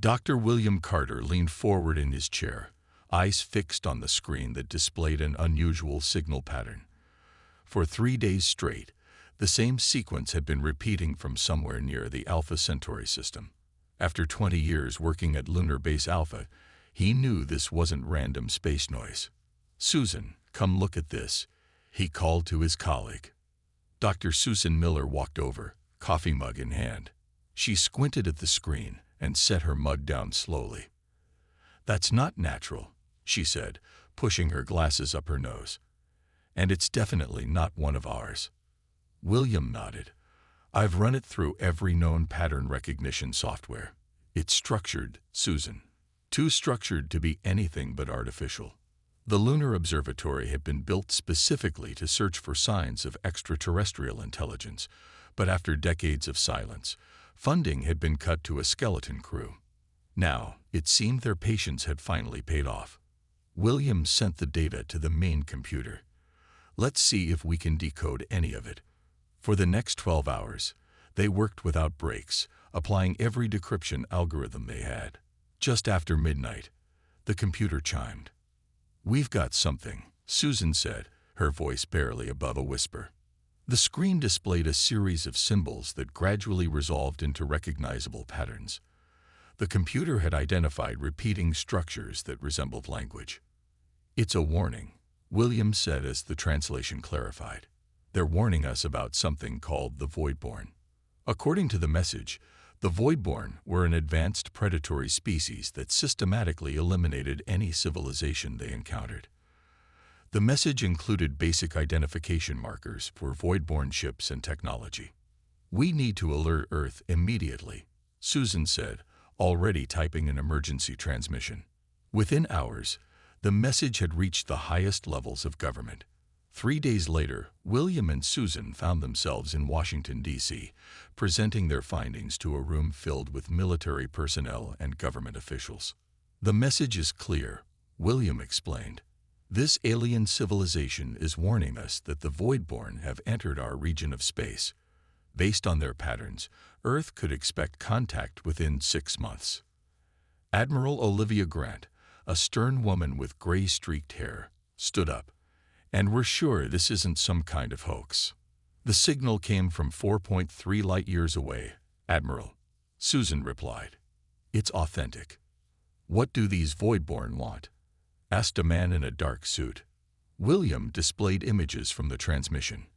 Dr. William Carter leaned forward in his chair, eyes fixed on the screen that displayed an unusual signal pattern. For 3 days straight, the same sequence had been repeating from somewhere near the Alpha Centauri system. After 20 years working at Lunar Base Alpha, he knew this wasn't random space noise. "Susan, come look at this," he called to his colleague. Dr. Susan Miller walked over, coffee mug in hand. She squinted at the screen and set her mug down slowly. "That's not natural," she said, pushing her glasses up her nose. "And it's definitely not one of ours." William nodded. "I've run it through every known pattern recognition software. It's structured, Susan. Too structured to be anything but artificial." The Lunar Observatory had been built specifically to search for signs of extraterrestrial intelligence, but after decades of silence, funding had been cut to a skeleton crew. Now, it seemed their patience had finally paid off. William sent the data to the main computer. "Let's see if we can decode any of it." For the next 12 hours, they worked without breaks, applying every decryption algorithm they had. Just after midnight, the computer chimed. "We've got something," Susan said, her voice barely above a whisper. The screen displayed a series of symbols that gradually resolved into recognizable patterns. The computer had identified repeating structures that resembled language. "It's a warning," William said as the translation clarified. "They're warning us about something called the Voidborn." According to the message, the Voidborn were an advanced predatory species that systematically eliminated any civilization they encountered. The message included basic identification markers for Voidborn ships and technology. "We need to alert Earth immediately," Susan said, already typing an emergency transmission. Within hours, the message had reached the highest levels of government. 3 days later, William and Susan found themselves in Washington, D.C., presenting their findings to a room filled with military personnel and government officials. "The message is clear," William explained. "This alien civilization is warning us that the Voidborn have entered our region of space. Based on their patterns, Earth could expect contact within 6 months." Admiral Olivia Grant, a stern woman with gray-streaked hair, stood up. "And we're sure this isn't some kind of hoax." "The signal came from 4.3 light-years away, Admiral," Susan replied. "It's authentic." "What do these Voidborn want?" asked a man in a dark suit. William displayed images from the transmission.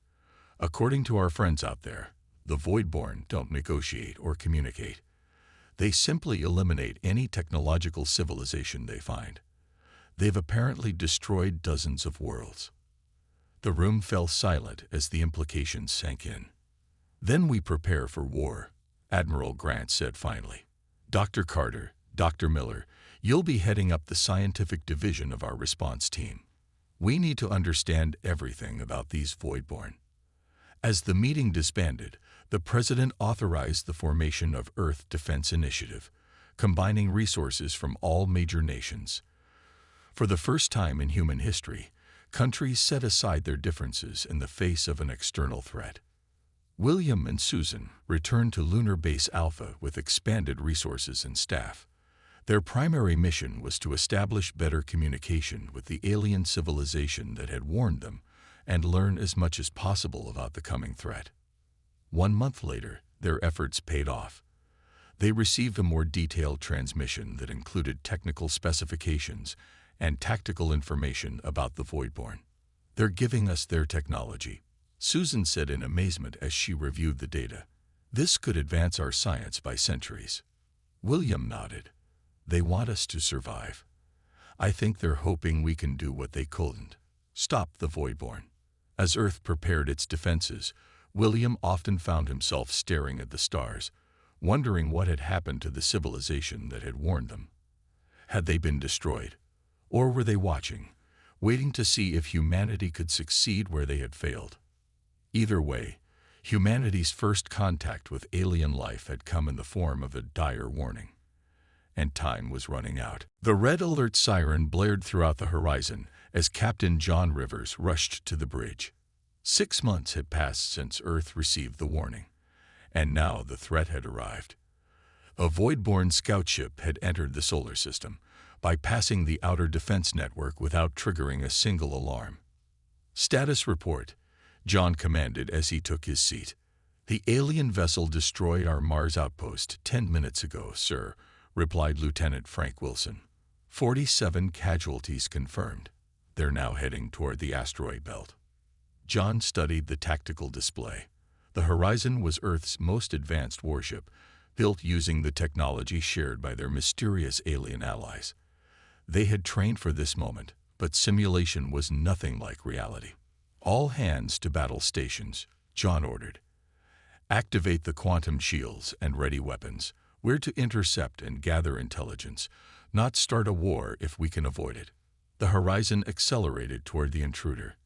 "According to our friends out there, the Voidborn don't negotiate or communicate. They simply eliminate any technological civilization they find. They've apparently destroyed dozens of worlds." The room fell silent as the implications sank in. "Then we prepare for war," Admiral Grant said finally. "Dr. Carter, Dr. Miller, you'll be heading up the scientific division of our response team. We need to understand everything about these Voidborn." As the meeting disbanded, the President authorized the formation of Earth Defense Initiative, combining resources from all major nations. For the first time in human history, countries set aside their differences in the face of an external threat. William and Susan returned to Lunar Base Alpha with expanded resources and staff. Their primary mission was to establish better communication with the alien civilization that had warned them and learn as much as possible about the coming threat. 1 month later, their efforts paid off. They received a more detailed transmission that included technical specifications and tactical information about the Voidborn. "They're giving us their technology," Susan said in amazement as she reviewed the data. "This could advance our science by centuries." William nodded. "They want us to survive. I think they're hoping we can do what they couldn't: stop the Voidborn." As Earth prepared its defenses, William often found himself staring at the stars, wondering what had happened to the civilization that had warned them. Had they been destroyed? Or were they watching, waiting to see if humanity could succeed where they had failed? Either way, humanity's first contact with alien life had come in the form of a dire warning. And time was running out. The red alert siren blared throughout the horizon as Captain John Rivers rushed to the bridge. 6 months had passed since Earth received the warning, and now the threat had arrived. A void-borne scout ship had entered the solar system, bypassing the outer defense network without triggering a single alarm. "Status report," John commanded as he took his seat. "The alien vessel destroyed our Mars outpost 10 minutes ago, sir," replied Lieutenant Frank Wilson. 47 casualties confirmed. They're now heading toward the asteroid belt. John studied the tactical display. The Horizon was Earth's most advanced warship, built using the technology shared by their mysterious alien allies. They had trained for this moment, but simulation was nothing like reality. "All hands to battle stations," John ordered. "Activate the quantum shields and ready weapons. We're to intercept and gather intelligence, not start a war if we can avoid it." The Horizon accelerated toward the intruder.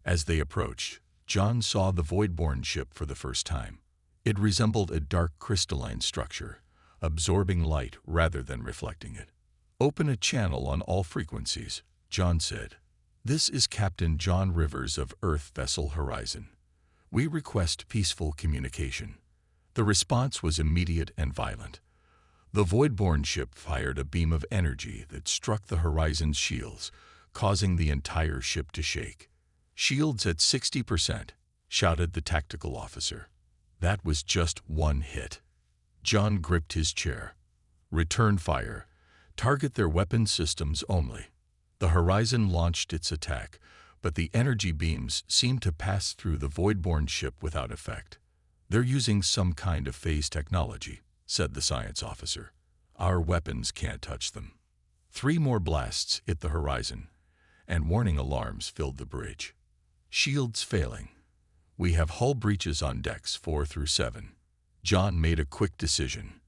As they approached, John saw the void-borne ship for the first time. It resembled a dark crystalline structure, absorbing light rather than reflecting it. "Open a channel on all frequencies," John said. "This is Captain John Rivers of Earth Vessel Horizon. We request peaceful communication." The response was immediate and violent. The void-borne ship fired a beam of energy that struck the Horizon's shields, causing the entire ship to shake. "Shields at 60%, shouted the tactical officer. That was just one hit. John gripped his chair. "Return fire. Target their weapon systems only." The Horizon launched its attack, but the energy beams seemed to pass through the void-borne ship without effect. "They're using some kind of phase technology," said the science officer. "Our weapons can't touch them." 3 more blasts hit the Horizon, and warning alarms filled the bridge. "Shields failing. We have hull breaches on decks 4 through 7. John made a quick decision.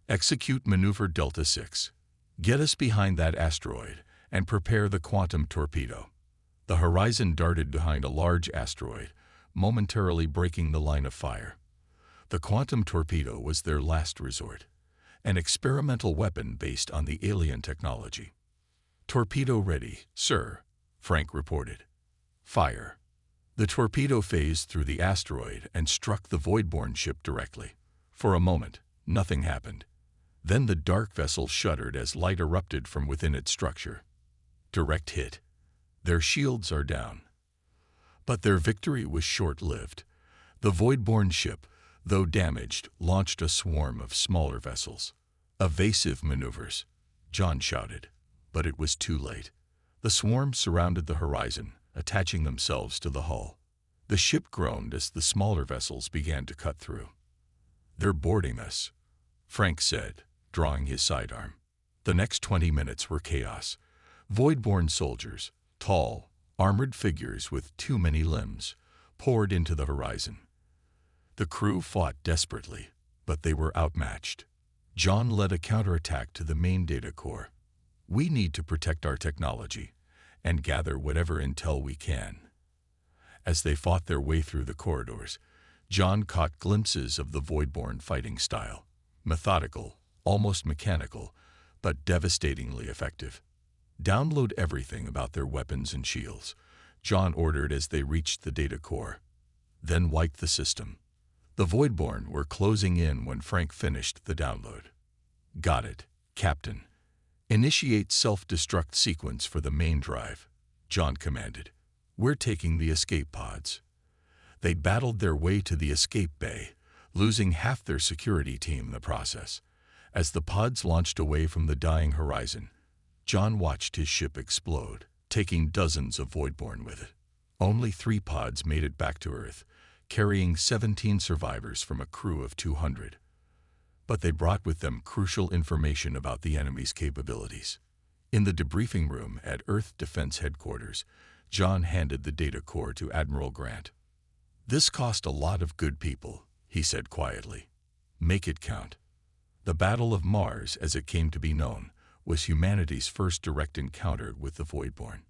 "Execute Maneuver Delta 6. Get us behind that asteroid and prepare the quantum torpedo." The Horizon darted behind a large asteroid, momentarily breaking the line of fire. The quantum torpedo was their last resort, an experimental weapon based on the alien technology. "Torpedo ready, sir," Frank reported. "Fire." The torpedo phased through the asteroid and struck the void-borne ship directly. For a moment, nothing happened. Then the dark vessel shuddered as light erupted from within its structure. Direct hit. Their shields are down. But their victory was short-lived. The void-borne ship, though damaged, launched a swarm of smaller vessels. "Evasive maneuvers," John shouted, but it was too late. The swarm surrounded the Horizon, attaching themselves to the hull. The ship groaned as the smaller vessels began to cut through. "They're boarding us," Frank said, drawing his sidearm. The next 20 minutes were chaos. Void-borne soldiers, tall, armored figures with too many limbs, poured into the Horizon. The crew fought desperately, but they were outmatched. John led a counterattack to the main data core. "We need to protect our technology and gather whatever intel we can." As they fought their way through the corridors, John caught glimpses of the void-borne fighting style. Methodical, almost mechanical, but devastatingly effective. "Download everything about their weapons and shields," John ordered as they reached the data core. "Then wipe the system." The void-borne were closing in when Frank finished the download. "Got it, Captain. Initiate self-destruct sequence for the main drive," John commanded. "We're taking the escape pods." They battled their way to the escape bay, losing half their security team in the process. As the pods launched away from the dying Horizon, John watched his ship explode, taking dozens of void-borne with it. Only 3 pods made it back to Earth, carrying 17 survivors from a crew of 200. But they brought with them crucial information about the enemy's capabilities. In the debriefing room at Earth Defense Headquarters, John handed the data core to Admiral Grant. "This cost a lot of good people," he said quietly. "Make it count." The Battle of Mars, as it came to be known, was humanity's first direct encounter with the void-borne.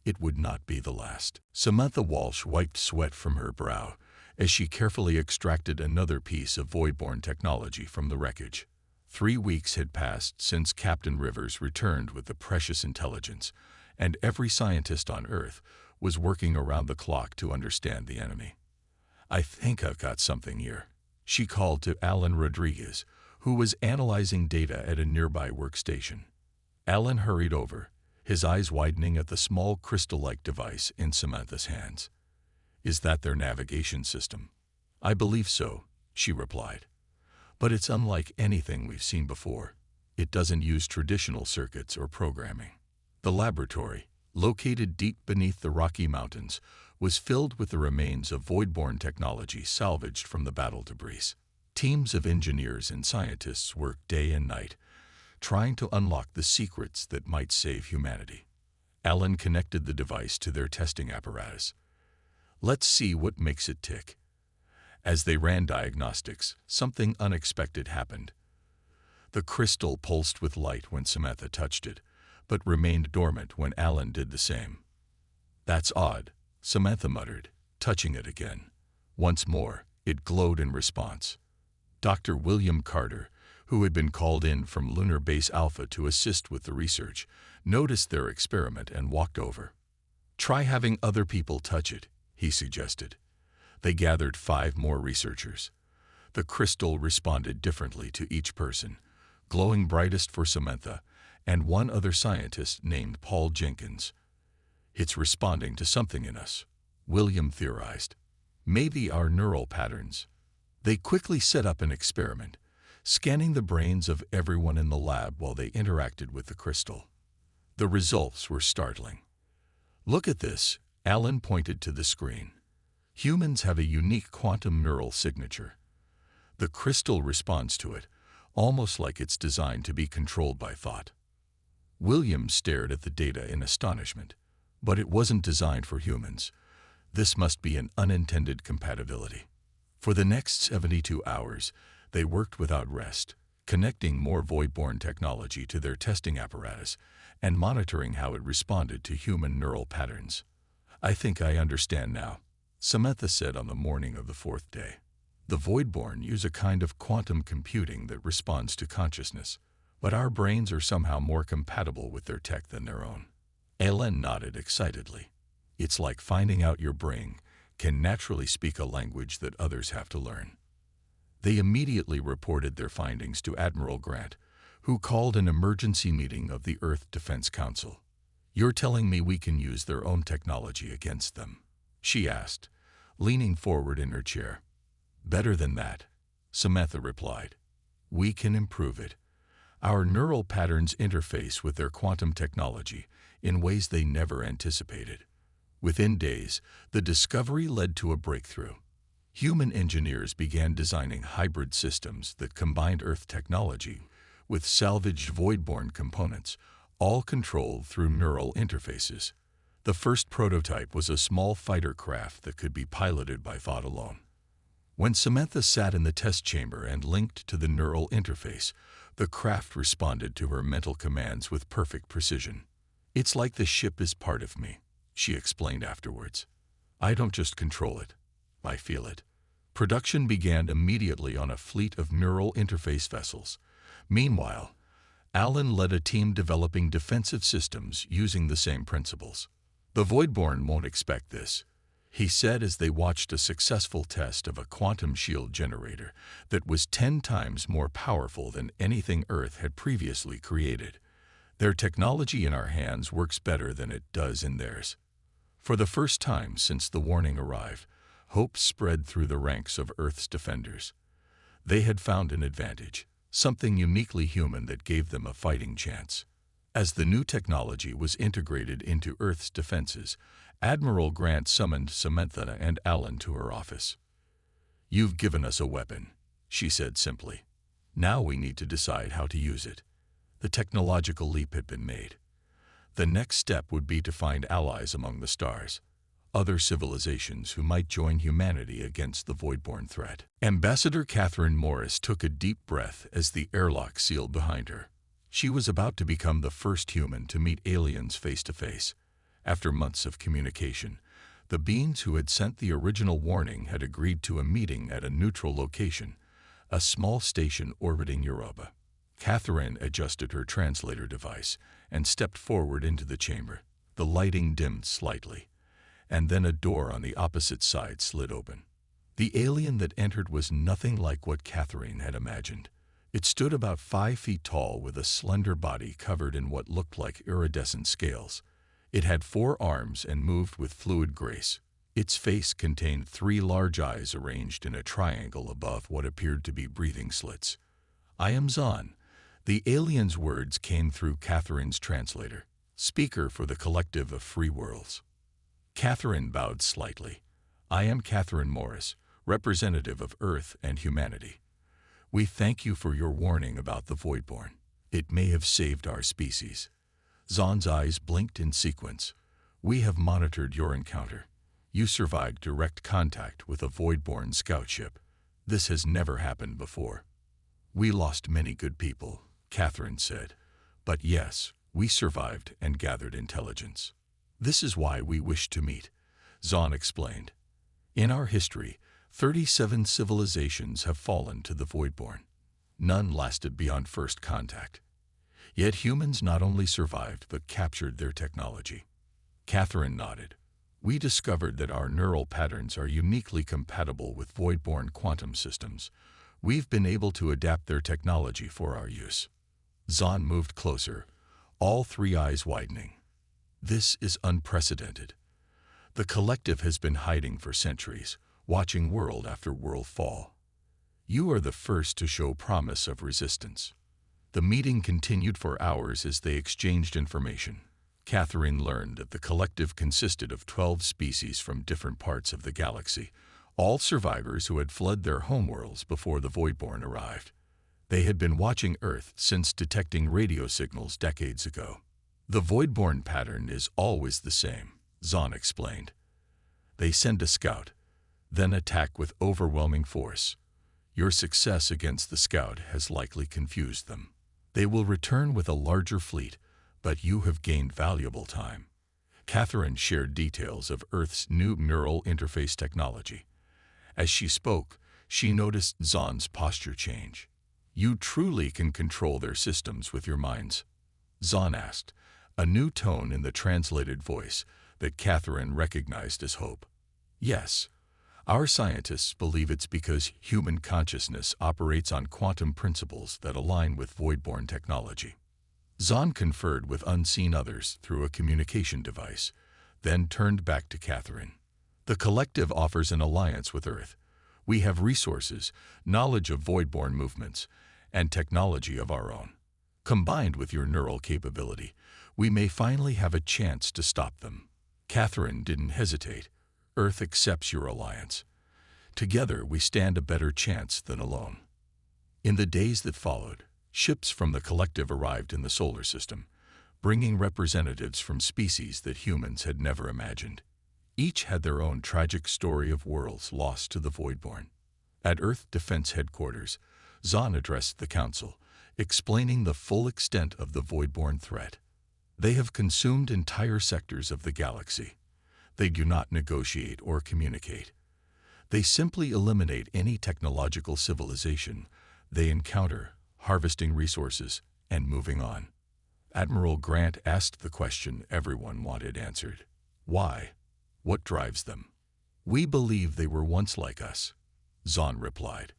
It would not be the last. Samantha Walsh wiped sweat from her brow as she carefully extracted another piece of void-borne technology from the wreckage. 3 weeks had passed since Captain Rivers returned with the precious intelligence, and every scientist on Earth was working around the clock to understand the enemy. "I think I've got something here," she called to Alan Rodriguez, who was analyzing data at a nearby workstation. Alan hurried over, his eyes widening at the small crystal-like device in Samantha's hands. "Is that their navigation system?" "I believe so," she replied. "But it's unlike anything we've seen before. It doesn't use traditional circuits or programming." The laboratory, located deep beneath the Rocky Mountains, was filled with the remains of void-borne technology salvaged from the battle debris. Teams of engineers and scientists worked day and night, trying to unlock the secrets that might save humanity. Alan connected the device to their testing apparatus. "Let's see what makes it tick." As they ran diagnostics, something unexpected happened. The crystal pulsed with light when Samantha touched it, but remained dormant when Alan did the same. "That's odd," Samantha muttered, touching it again. Once more, it glowed in response. Dr. William Carter, who had been called in from Lunar Base Alpha to assist with the research, noticed their experiment and walked over. "Try having other people touch it," he suggested. They gathered 5 more researchers. The crystal responded differently to each person, glowing brightest for Samantha and one other scientist named Paul Jenkins. "It's responding to something in us," William theorized. "Maybe our neural patterns." They quickly set up an experiment, scanning the brains of everyone in the lab while they interacted with the crystal. The results were startling. "Look at this," Alan pointed to the screen. "Humans have a unique quantum neural signature. The crystal responds to it, almost like it's designed to be controlled by thought." William stared at the data in astonishment. "But it wasn't designed for humans. This must be an unintended compatibility." For the next 72 hours, they worked without rest, connecting more void-borne technology to their testing apparatus and monitoring how it responded to human neural patterns. "I think I understand now," Samantha said on the morning of the 4th day. "The void-borne use a kind of quantum computing that responds to consciousness, but our brains are somehow more compatible with their tech than their own." Alan nodded excitedly. "It's like finding out your brain can naturally speak a language that others have to learn." They immediately reported their findings to Admiral Grant, who called an emergency meeting of the Earth Defense Council. "You're telling me we can use their own technology against them?" she asked, leaning forward in her chair. "Better than that," Samantha replied. "We can improve it. Our neural patterns interface with their quantum technology in ways they never anticipated." Within days, the discovery led to a breakthrough. Human engineers began designing hybrid systems that combined Earth technology with salvaged void-borne components, all controlled through neural interfaces. The first prototype was a small fighter craft that could be piloted by thought alone. When Samantha sat in the test chamber and linked to the neural interface, the craft responded to her mental commands with perfect precision. "It's like the ship is part of me," she explained afterwards. "I don't just control it, I feel it." Production began immediately on a fleet of neural interface vessels. Meanwhile, Alan led a team developing defensive systems using the same principles. "The Voidborn won't expect this," he said as they watched a successful test of a quantum shield generator that was 10 times more powerful than anything Earth had previously created. "Their technology in our hands works better than it does in theirs." For the first time since the warning arrived, hope spread through the ranks of Earth's defenders. They had found an advantage, something uniquely human that gave them a fighting chance. As the new technology was integrated into Earth's defenses, Admiral Grant summoned Samantha and Alan to her office. "You've given us a weapon," she said simply. "Now we need to decide how to use it." The technological leap had been made. The next step would be to find allies among the stars, other civilizations who might join humanity against the voidborn threat. Ambassador Catherine Morris took a deep breath as the airlock sealed behind her. She was about to become the first human to meet aliens face to face. After months of communication, the beings who had sent the original warning had agreed to a meeting at a neutral location, a small station orbiting Europa. Catherine adjusted her translator device and stepped forward into the chamber. The lighting dimmed slightly, and then a door on the opposite side slid open. The alien that entered was nothing like what Catherine had imagined. It stood about 5 feet tall with a slender body covered in what looked like iridescent scales. It had 4 arms and moved with fluid grace. Its face contained 3 large eyes arranged in a triangle above what appeared to be breathing slits. "I am Zahn." The alien's words came through Catherine's translator, speaker for the collective of free worlds. Catherine bowed slightly. "I am Catherine Morris, representative of Earth and humanity. We thank you for your warning about the Voidborn. It may have saved our species." Zahn's eyes blinked in sequence. "We have monitored your encounter. You survived direct contact with a Voidborn scout ship. This has never happened before." "We lost many good people," Catherine said. "But yes, we survived and gathered intelligence. This is why we wish to meet," Zahn explained. "In our history, 37 civilizations have fallen to the Voidborn. None lasted beyond first contact. Yet humans not only survived but captured their technology." Catherine nodded. "We discovered that our neural patterns are uniquely compatible with Voidborn quantum systems. We've been able to adapt their technology for our use." Zahn moved closer, all 3 eyes widening. "This is unprecedented. The collective has been hiding for centuries, watching world after world fall. You are the first to show promise of resistance." The meeting continued for hours as they exchanged information. Catherine learned that the collective consisted of 12 species from different parts of the galaxy, all survivors who had fled their homeworlds before the Voidborn arrived. They had been watching Earth since detecting radio signals decades ago. "The Voidborn pattern is always the same," Zahn explained. "They send a scout, then attack with overwhelming force. Your success against the scout has likely confused them. They will return with a larger fleet, but you have gained valuable time." Catherine shared details of Earth's new neural interface technology. As she spoke, she noticed Zahn's posture change. "You truly can control their systems with your minds?" Zahn asked, a new tone in the translated voice that Catherine recognized as hope. "Yes. Our scientists believe it's because human consciousness operates on quantum principles that align with Voidborn technology." Zahn conferred with unseen others through a communication device, then turned back to Catherine. "The collective offers an alliance with Earth. We have resources, knowledge of Voidborn movements, and technology of our own. Combined with your neural capability, we may finally have a chance to stop them." Catherine didn't hesitate. "Earth accepts your alliance. Together we stand a better chance than alone." In the days that followed, ships from the collective arrived in the solar system, bringing representatives from species that humans had never imagined. Each had their own tragic story of worlds lost to the Voidborn. At Earth Defense Headquarters, Zahn addressed the Council, explaining the full extent of the Voidborn threat. "They have consumed entire sectors of the galaxy. They do not negotiate or communicate. They simply eliminate any technological civilization they encounter, harvesting resources and moving on." Admiral Grant asked the question everyone wanted answered. "Why? What drives them?" "We believe they were once like us," Zahn replied.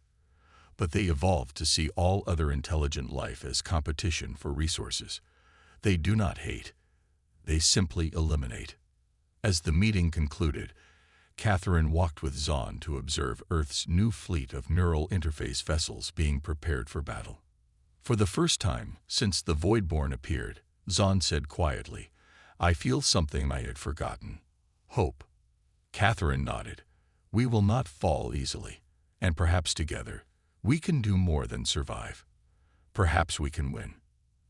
"But they evolved to see all other intelligent life as competition for resources. They do not hate. They simply eliminate." As the meeting concluded, Catherine walked with Zahn to observe Earth's new fleet of neural interface vessels being prepared for battle. For the first time since the Voidborn appeared, Zahn said quietly, "I feel something I had forgotten. Hope." Catherine nodded. "We will not fall easily, and perhaps together, we can do more than survive. Perhaps we can win."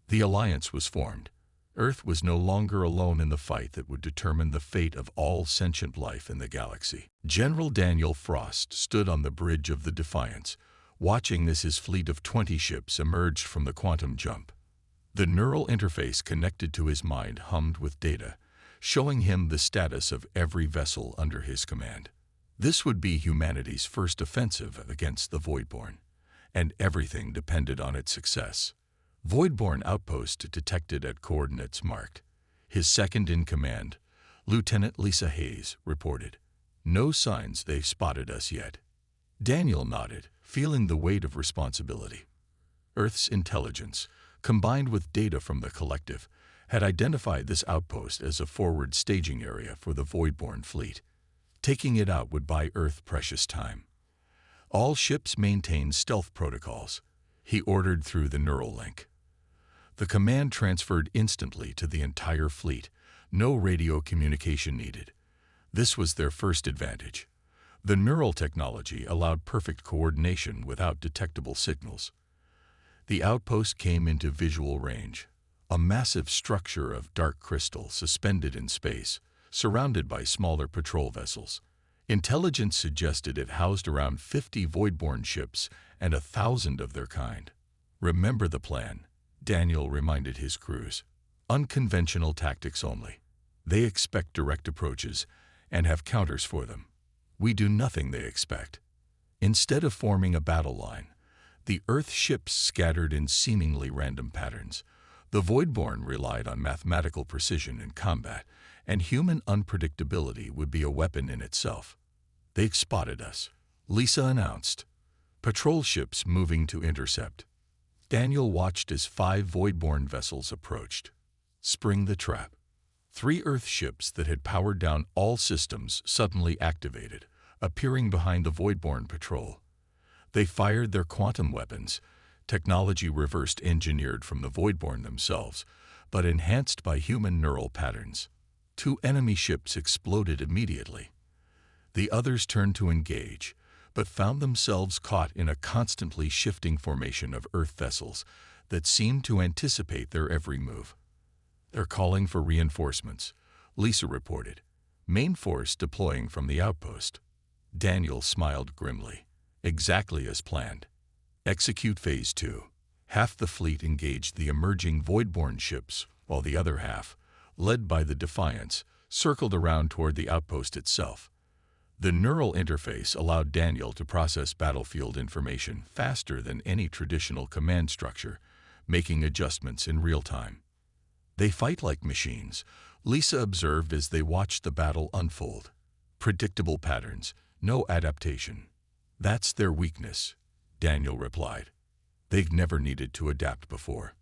The alliance was formed. Earth was no longer alone in the fight that would determine the fate of all sentient life in the galaxy. General Daniel Frost stood on the bridge of the Defiance, watching as his fleet of 20 ships emerged from the quantum jump. The neural interface connected to his mind hummed with data, showing him the status of every vessel under his command. This would be humanity's first offensive against the Voidborn, and everything depended on its success. Voidborn outpost detected at coordinates marked. His second in command, Lieutenant Lisa Hayes, reported, "No signs they've spotted us yet." Daniel nodded, feeling the weight of responsibility. Earth's intelligence, combined with data from the collective, had identified this outpost as a forward staging area for the Voidborn fleet. Taking it out would buy Earth precious time. All ships maintain stealth protocols, he ordered through the neural link. The command transferred instantly to the entire fleet, no radio communication needed. This was their first advantage. The neural technology allowed perfect coordination without detectable signals. The outpost came into visual range, a massive structure of dark crystal suspended in space, surrounded by smaller patrol vessels. Intelligence suggested it housed around 50 Voidborn ships and 1,000 of their kind. Remember the plan, Daniel reminded his crews. Unconventional tactics only. They expect direct approaches and have counters for them. We do nothing they expect. Instead of forming a battle line, the Earth ships scattered in seemingly random patterns. The Voidborn relied on mathematical precision in combat, and human unpredictability would be a weapon in itself. They've spotted us, Lisa announced. Patrol ships moving to intercept. Daniel watched as 5 Voidborn vessels approached. Spring the trap. 3 Earth ships that had powered down all systems suddenly activated, appearing behind the Voidborn patrol. They fired their quantum weapons, technology reversed engineered from the Voidborn themselves, but enhanced by human neural patterns. 2 enemy ships exploded immediately. The others turned to engage, but found themselves caught in a constantly shifting formation of Earth vessels that seemed to anticipate their every move. They're calling for reinforcements, Lisa reported. Main force deploying from the outpost. Daniel smiled grimly. Exactly as planned. Execute Phase 2. Half the fleet engaged the emerging Voidborn ships, while the other half, led by the Defiance, circled around toward the outpost itself. The neural interface allowed Daniel to process battlefield information faster than any traditional command structure, making adjustments in real time. They fight like machines, Lisa observed as they watched the battle unfold. Predictable patterns, no adaptation. That's their weakness, Daniel replied. They've never needed to adapt before.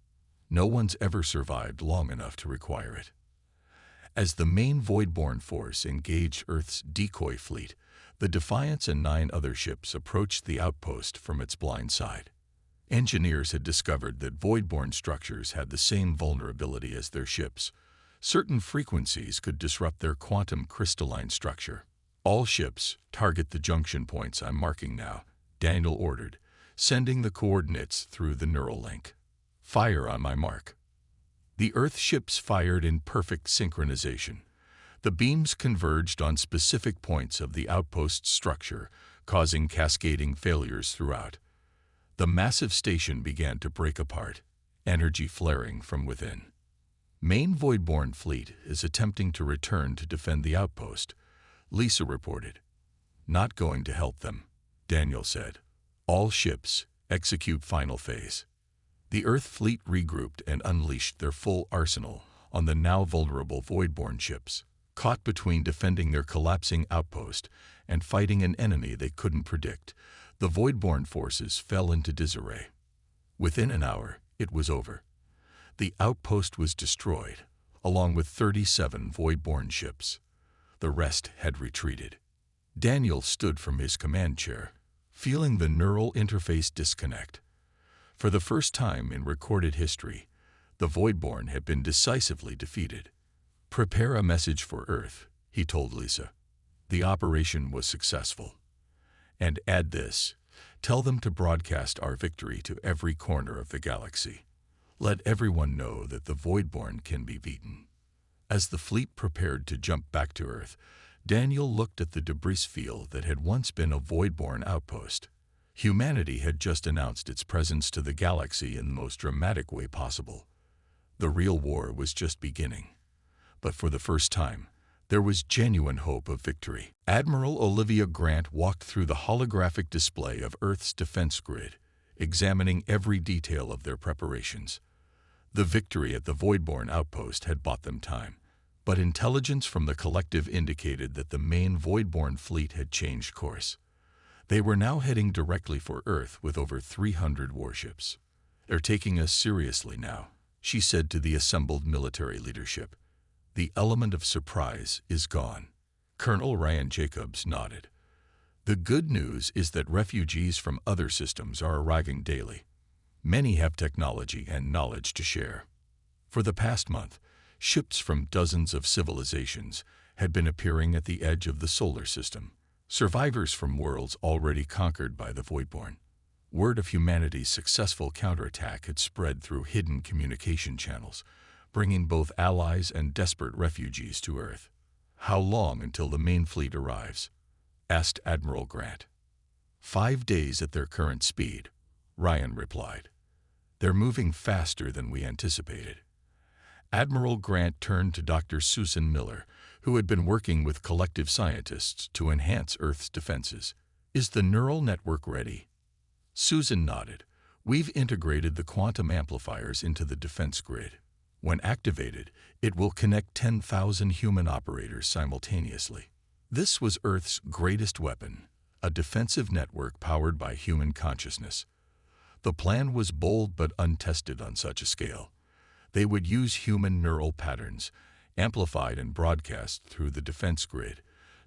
No one's ever survived long enough to require it. As the main Voidborn force engaged Earth's decoy fleet, the Defiance and 9 other ships approached the outpost from its blind side. Engineers had discovered that Voidborn structures had the same vulnerability as their ships. Certain frequencies could disrupt their quantum crystalline structure. All ships target the junction points I'm marking now, Daniel ordered, sending the coordinates through the neural link. Fire on my mark. The Earth ships fired in perfect synchronization. The beams converged on specific points of the outpost structure, causing cascading failures throughout. The massive station began to break apart, energy flaring from within. Main Voidborn fleet is attempting to return to defend the outpost, Lisa reported. Not going to help them, Daniel said. All ships execute final phase. The Earth fleet regrouped and unleashed their full arsenal on the now vulnerable Voidborn ships, caught between defending their collapsing outpost and fighting an enemy they couldn't predict. The Voidborn forces fell into disarray. Within an hour, it was over. The outpost was destroyed, along with 37 Voidborn ships. The rest had retreated. Daniel stood from his command chair, feeling the neural interface disconnect. For the first time in recorded history, the Voidborn had been decisively defeated. Prepare a message for Earth, he told Lisa. The operation was successful. And add this, tell them to broadcast our victory to every corner of the galaxy. Let everyone know that the Voidborn can be beaten. As the fleet prepared to jump back to Earth, Daniel looked at the debris field that had once been a Voidborn outpost. Humanity had just announced its presence to the galaxy in the most dramatic way possible. The real war was just beginning. But for the first time, there was genuine hope of victory. Admiral Olivia Grant walked through the holographic display of Earth's defense grid, examining every detail of their preparations. The victory at the Voidborn outpost had bought them time, but intelligence from the collective indicated that the main Voidborn fleet had changed course. They were now heading directly for Earth with over 300 warships. "They're taking us seriously now," she said to the assembled military leadership. "The element of surprise is gone." Colonel Ryan Jacobs nodded. "The good news is that refugees from other systems are arriving daily. Many have technology and knowledge to share." For the past month, ships from dozens of civilizations had been appearing at the edge of the solar system, survivors from worlds already conquered by the Voidborn. Word of humanity's successful counterattack had spread through hidden communication channels, bringing both allies and desperate refugees to Earth. "How long until the main fleet arrives?" asked Admiral Grant. 5 days at their current speed," Ryan replied. "They're moving faster than we anticipated." Admiral Grant turned to Dr. Susan Miller, who had been working with collective scientists to enhance Earth's defenses. "Is the neural network ready?" Susan nodded. "We've integrated the quantum amplifiers into the defense grid. When activated, it will connect 10,000 human operators simultaneously." This was Earth's greatest weapon, a defensive network powered by human consciousness. The plan was bold but untested on such a scale. They would use human neural patterns, amplified and broadcast through the defense grid,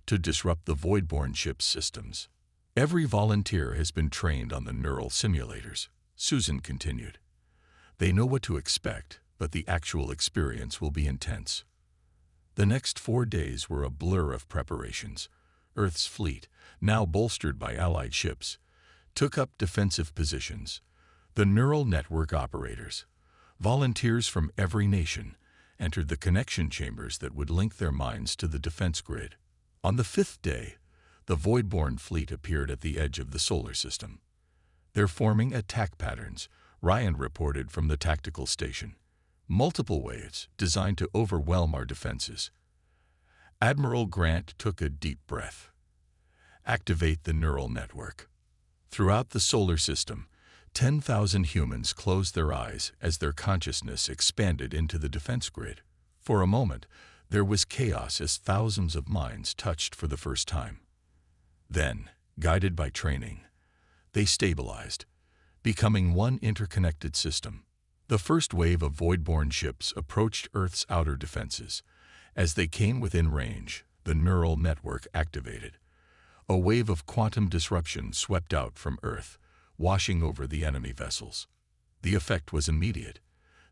to disrupt the Voidborn ship's systems. "Every volunteer has been trained on the neural simulators," Susan continued. "They know what to expect, but the actual experience will be intense." The next 4 days were a blur of preparations. Earth's fleet, now bolstered by Allied ships, took up defensive positions. The neural network operators, volunteers from every nation, entered the connection chambers that would link their minds to the defense grid. On the 5th day, the Voidborn fleet appeared at the edge of the solar system. "They're forming attack patterns," Ryan reported from the tactical station. "Multiple waves designed to overwhelm our defenses." Admiral Grant took a deep breath. "Activate the neural network." Throughout the solar system, 10,000 humans closed their eyes as their consciousness expanded into the defense grid. For a moment, there was chaos as thousands of minds touched for the first time. Then, guided by training, they stabilized, becoming one interconnected system. The first wave of Voidborn ships approached Earth's outer defenses. As they came within range, the neural network activated. A wave of quantum disruption swept out from Earth, washing over the enemy vessels. The effect was immediate.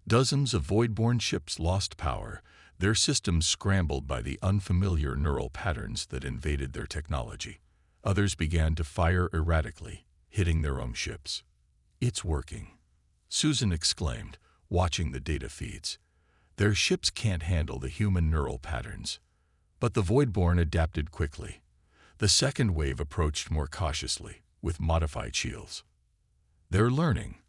Dozens of Voidborn ships lost power, their systems scrambled by the unfamiliar neural patterns that invaded their technology. Others began to fire erratically, hitting their own ships. "It's working," Susan exclaimed, watching the data feeds. "Their ships can't handle the human neural patterns." But the Voidborn adapted quickly. The second wave approached more cautiously, with modified shields. "They're learning,"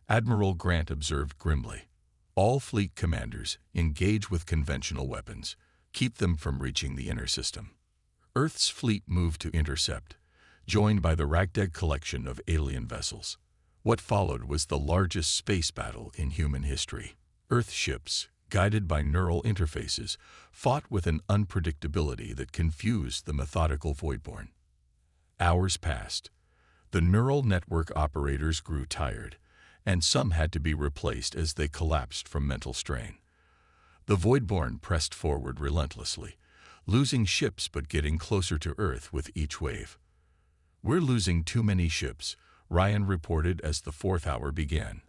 Admiral Grant observed grimly. "All fleet commanders engage with conventional weapons. Keep them from reaching the inner system." Earth's fleet moved to intercept, joined by the ragtag collection of alien vessels. What followed was the largest space battle in human history. Earth ships, guided by neural interfaces, fought with an unpredictability that confused the methodical Voidborn. Hours passed. The neural network operators grew tired, and some had to be replaced as they collapsed from mental strain. The Voidborn pressed forward relentlessly, losing ships but getting closer to Earth with each wave. "We're losing too many ships," Ryan reported as the 4th hour began.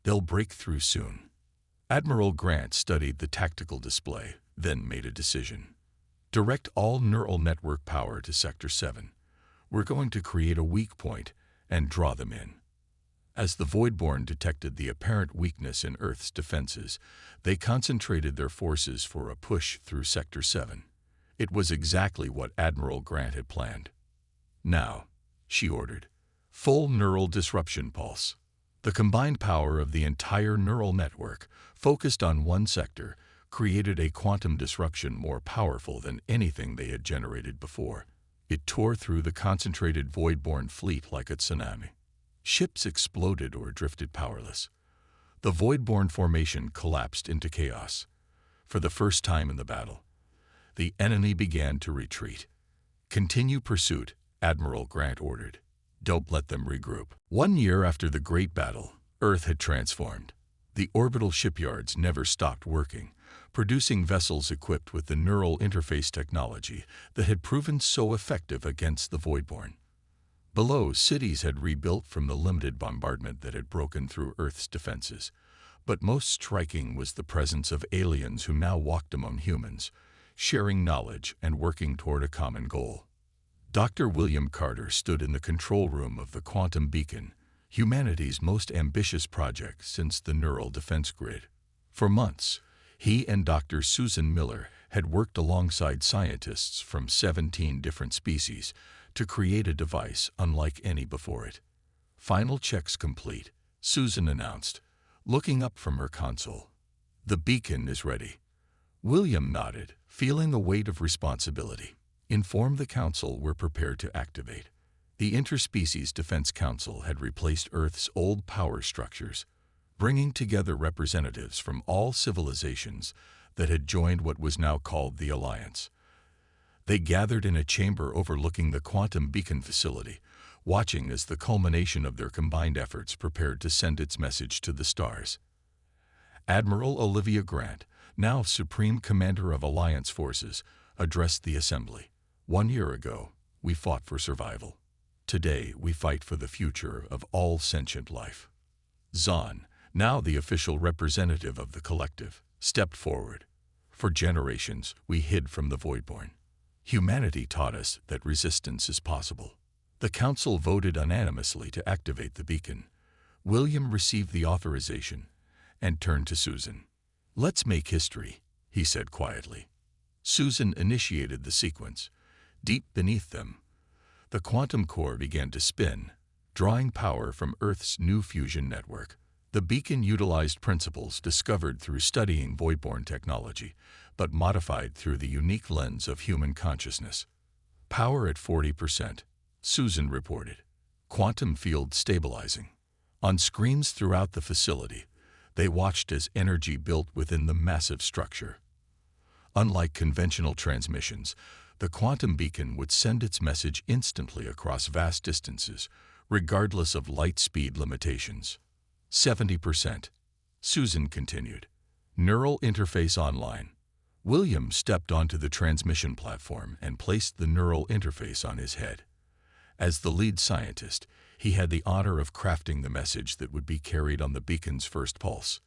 "They'll break through soon." Admiral Grant studied the tactical display, then made a decision. "Direct all neural network power to Sector 7. We're going to create a weak point and draw them in." As the Voidborn detected the apparent weakness in Earth's defenses, they concentrated their forces for a push through Sector 7. It was exactly what Admiral Grant had planned. "Now," she ordered, "full neural disruption pulse." The combined power of the entire neural network, focused on one sector, created a quantum disruption more powerful than anything they had generated before. It tore through the concentrated Voidborn fleet like a tsunami. Ships exploded or drifted powerless. The Voidborn formation collapsed into chaos. For the first time in the battle, the enemy began to retreat. "Continue pursuit," Admiral Grant ordered. "Don't let them regroup." 1 year after the Great Battle, Earth had transformed. The orbital shipyards never stopped working, producing vessels equipped with the neural interface technology that had proven so effective against the Voidborn. Below, cities had rebuilt from the limited bombardment that had broken through Earth's defenses. But most striking was the presence of aliens who now walked among humans, sharing knowledge and working toward a common goal. Dr. William Carter stood in the control room of the Quantum Beacon, humanity's most ambitious project since the Neural Defense Grid. For months, he and Dr. Susan Miller had worked alongside scientists from 17 different species to create a device unlike any before it. Final checks complete, Susan announced, looking up from her console. The beacon is ready. William nodded, feeling the weight of responsibility. Inform the Council we're prepared to activate. The Interspecies Defense Council had replaced Earth's old power structures, bringing together representatives from all civilizations that had joined what was now called the Alliance. They gathered in a chamber overlooking the Quantum Beacon facility, watching as the culmination of their combined efforts prepared to send its message to the stars. Admiral Olivia Grant, now Supreme Commander of Alliance forces, addressed the assembly. 1 year ago, we fought for survival. Today, we fight for the future of all sentient life. Zahn, now the official representative of the collective, stepped forward. For generations, we hid from the Voidborn. Humanity taught us that resistance is possible. The Council voted unanimously to activate the beacon. William received the authorization and turned to Susan. Let's make history, he said quietly. Susan initiated the sequence. Deep beneath them, the quantum core began to spin, drawing power from Earth's new fusion network. The beacon utilized principles discovered through studying Voidborn technology, but modified through the unique lens of human consciousness. Power at 40%, Susan reported. Quantum field stabilizing. On screens throughout the facility, they watched as energy built within the massive structure. Unlike conventional transmissions, the quantum beacon would send its message instantly across vast distances, regardless of light speed limitations. 70%, Susan continued. Neural interface online. William stepped onto the transmission platform and placed the neural interface on his head. As the lead scientist, he had the honor of crafting the message that would be carried on the beacon's first pulse.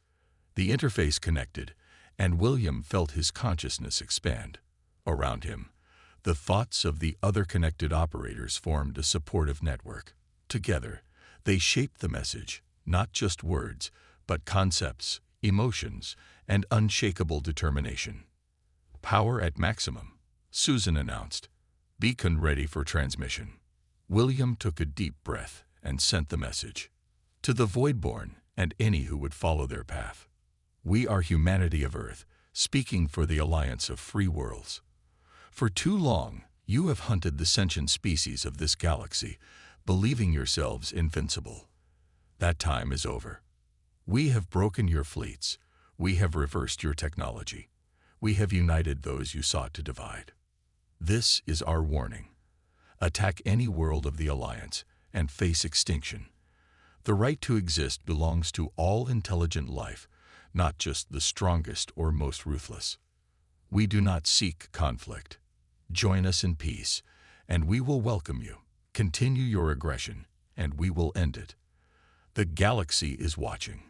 The interface connected, and William felt his consciousness expand. Around him, the thoughts of the other connected operators formed a supportive network. Together, they shaped the message, not just words, but concepts, emotions, and unshakable determination. Power at maximum, Susan announced. Beacon ready for transmission. William took a deep breath and sent the message. To the Voidborn and any who would follow their path. We are humanity of Earth, speaking for the alliance of free worlds. For too long, you have hunted the sentient species of this galaxy, believing yourselves invincible. That time is over. We have broken your fleets. We have reversed your technology. We have united those you sought to divide. This is our warning. Attack any world of the Alliance and face extinction. The right to exist belongs to all intelligent life, not just the strongest or most ruthless. We do not seek conflict. Join us in peace, and we will welcome you. Continue your aggression, and we will end it. The galaxy is watching.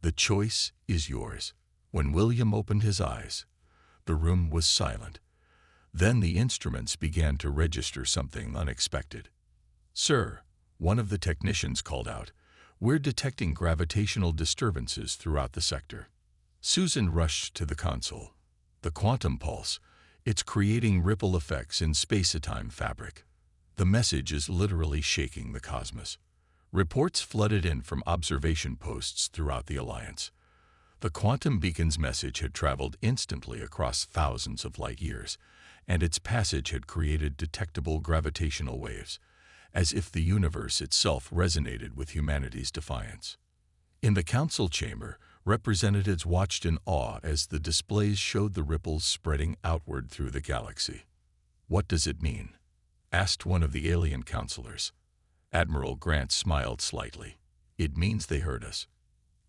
The choice is yours. When William opened his eyes, the room was silent. Then the instruments began to register something unexpected. Sir, one of the technicians called out, we're detecting gravitational disturbances throughout the sector. Susan rushed to the console. The quantum pulse, it's creating ripple effects in space-time fabric. The message is literally shaking the cosmos. Reports flooded in from observation posts throughout the Alliance. The quantum beacon's message had traveled instantly across thousands of light years, and its passage had created detectable gravitational waves, as if the universe itself resonated with humanity's defiance. In the council chamber, representatives watched in awe as the displays showed the ripples spreading outward through the galaxy. What does it mean? Asked one of the alien counselors. Admiral Grant smiled slightly. It means they heard us.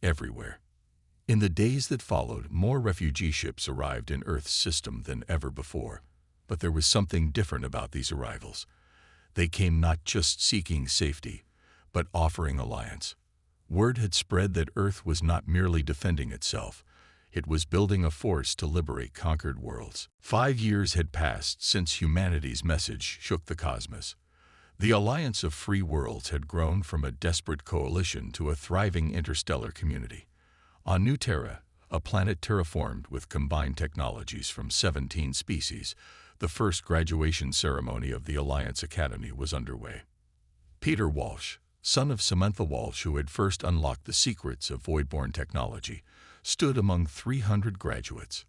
everywhere. In the days that followed, more refugee ships arrived in Earth's system than ever before. But there was something different about these arrivals. They came not just seeking safety, but offering alliance. Word had spread that Earth was not merely defending itself. It was building a force to liberate conquered worlds. 5 years had passed since humanity's message shook the cosmos. The Alliance of Free Worlds had grown from a desperate coalition to a thriving interstellar community. On New Terra, a planet terraformed with combined technologies from 17 species, the first graduation ceremony of the Alliance Academy was underway. Peter Walsh, son of Samantha Walsh, who had first unlocked the secrets of Voidborn technology, stood among 300 graduates.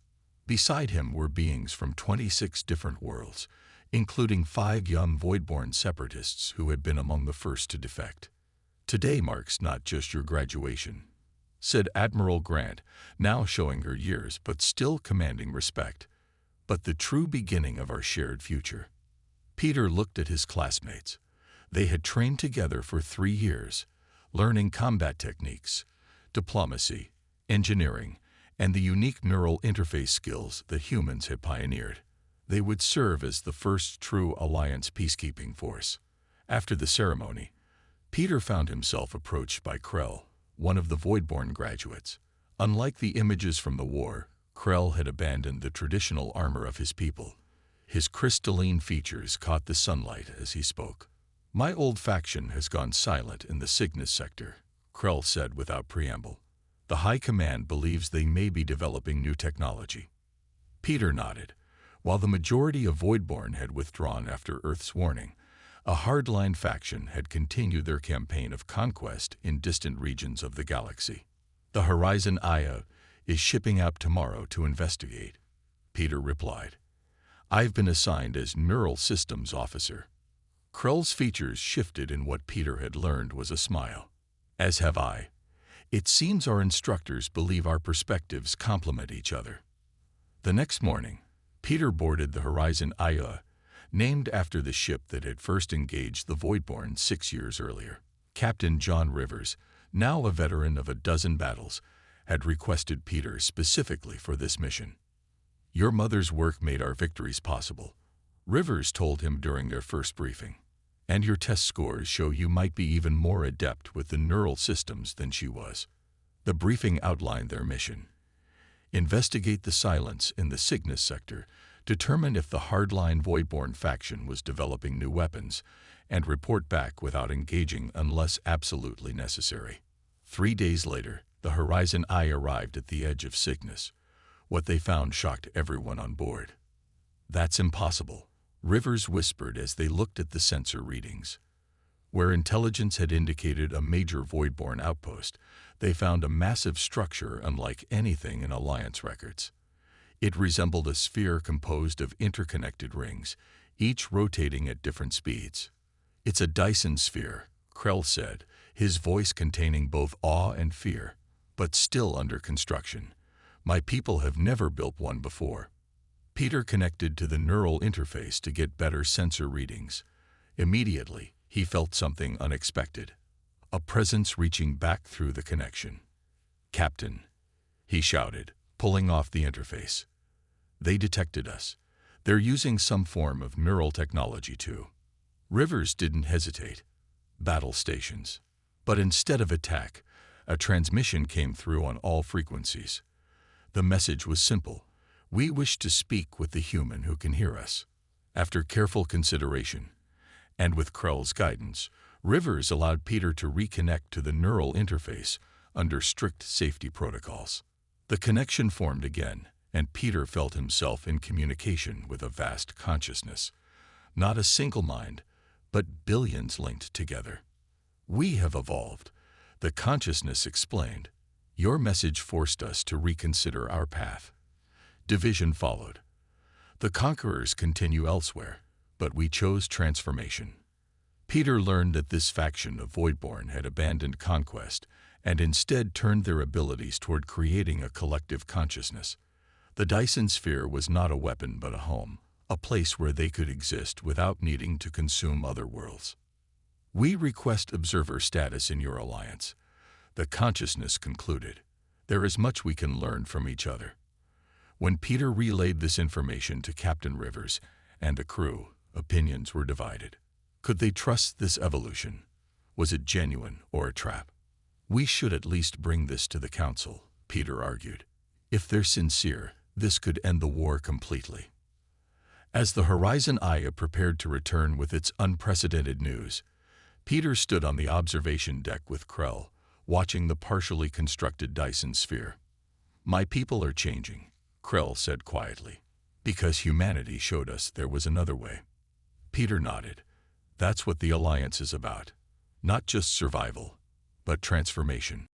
Beside him were beings from 26 different worlds, including 5 young Voidborn separatists who had been among the first to defect. "Today marks not just your graduation," said Admiral Grant, now showing her years but still commanding respect, "but the true beginning of our shared future." Peter looked at his classmates. They had trained together for 3 years, learning combat techniques, diplomacy, engineering, and the unique neural interface skills that humans had pioneered. They would serve as the first true Alliance peacekeeping force. After the ceremony, Peter found himself approached by Krell, one of the Voidborn graduates. Unlike the images from the war, Krell had abandoned the traditional armor of his people. His crystalline features caught the sunlight as he spoke. "My old faction has gone silent in the Cygnus sector," Krell said without preamble. "The High Command believes they may be developing new technology." Peter nodded. While the majority of Voidborn had withdrawn after Earth's warning, a hardline faction had continued their campaign of conquest in distant regions of the galaxy. "The Horizon Aya is shipping out tomorrow to investigate," Peter replied. "I've been assigned as Neural Systems Officer." Krell's features shifted in what Peter had learned was a smile. "As have I. It seems our instructors believe our perspectives complement each other." The next morning, Peter boarded the Horizon Aya, named after the ship that had first engaged the Voidborn 6 years earlier. Captain John Rivers, now a veteran of a dozen battles, had requested Peter specifically for this mission. "Your mother's work made our victories possible," Rivers told him during their first briefing. "And your test scores show you might be even more adept with the neural systems than she was." The briefing outlined their mission. Investigate the silence in the Cygnus sector, determine if the hardline Voidborn faction was developing new weapons, and report back without engaging unless absolutely necessary. 3 days later, the Horizon Eye arrived at the edge of Cygnus. What they found shocked everyone on board. "That's impossible," Rivers whispered as they looked at the sensor readings. Where intelligence had indicated a major Voidborn outpost, they found a massive structure unlike anything in Alliance records. It resembled a sphere composed of interconnected rings, each rotating at different speeds. "It's a Dyson sphere," Krell said, his voice containing both awe and fear, "but still under construction. My people have never built one before." Peter connected to the neural interface to get better sensor readings. Immediately, he felt something unexpected. A presence reaching back through the connection. "Captain," he shouted, pulling off the interface. "They detected us. They're using some form of neural technology too." Rivers didn't hesitate. Battle stations. But instead of attack, a transmission came through on all frequencies. The message was simple. "We wish to speak with the human who can hear us." After careful consideration, and with Krell's guidance, Rivers allowed Peter to reconnect to the neural interface under strict safety protocols. The connection formed again, and Peter felt himself in communication with a vast consciousness. Not a single mind, but billions linked together. "We have evolved," the consciousness explained. "Your message forced us to reconsider our path." Division followed. The conquerors continue elsewhere, but we chose transformation. Peter learned that this faction of Voidborn had abandoned conquest and instead turned their abilities toward creating a collective consciousness. The Dyson sphere was not a weapon but a home, a place where they could exist without needing to consume other worlds. "We request observer status in your alliance." The consciousness concluded. There is much we can learn from each other. When Peter relayed this information to Captain Rivers and the crew, opinions were divided. Could they trust this evolution? Was it genuine or a trap? We should at least bring this to the council, Peter argued. If they're sincere, this could end the war completely. As the Horizon Aya prepared to return with its unprecedented news, Peter stood on the observation deck with Krell, watching the partially constructed Dyson sphere. My people are changing, Krell said quietly, because humanity showed us there was another way. Peter nodded. That's what the Alliance is about. Not just survival, but transformation.